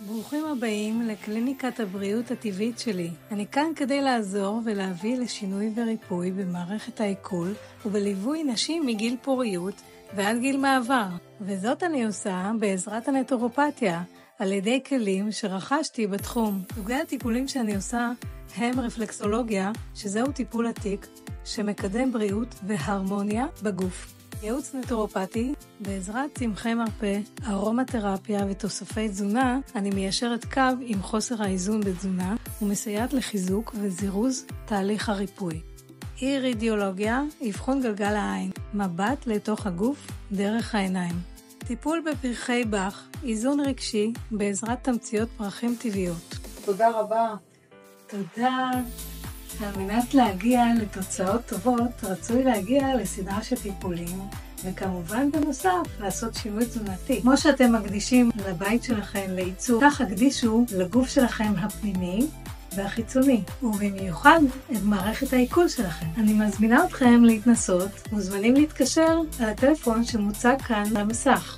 ברוכים הבאים לקליניקת הבריאות הטבעית שלי. אני כאן כדי לעזור ולהביא לשינוי וריפוי במערכת העיכול ובליווי נשים מגיל פוריות ועד גיל מעבר. וזאת אני עושה בעזרת הנטורופתיה, על ידי כלים שרכשתי בתחום. סוגי הטיפולים שאני עושה הם רפלקסולוגיה, שזהו טיפול עתיק שמקדם בריאות והרמוניה בגוף. ייעוץ נטורופתי, בעזרת צמחי מרפא, ארומתרפיה ותוספי תזונה, אני מיישרת קו עם חוסר האיזון בתזונה ומסייעת לחיזוק וזירוז תהליך הריפוי. אירידיאולוגיה, אבחון גלגל העין, מבט לתוך הגוף דרך העיניים. טיפול בפרחי באך, איזון רגשי בעזרת תמציות פרחים טבעיות. תודה רבה. תודה. על מנת להגיע לתוצאות טובות, רצוי להגיע לסדרה של טיפולים, וכמובן בנוסף לעשות שינוי תזונתי. כמו שאתם מקדישים לבית שלכם לעיצוב, כך הקדישו לגוף שלכם הפנימי והחיצוני, ובמיוחד את מערכת העיכול שלכם. אני מזמינה אתכם להתנסות, מוזמנים להתקשר על הטלפון שמוצג כאן למסך.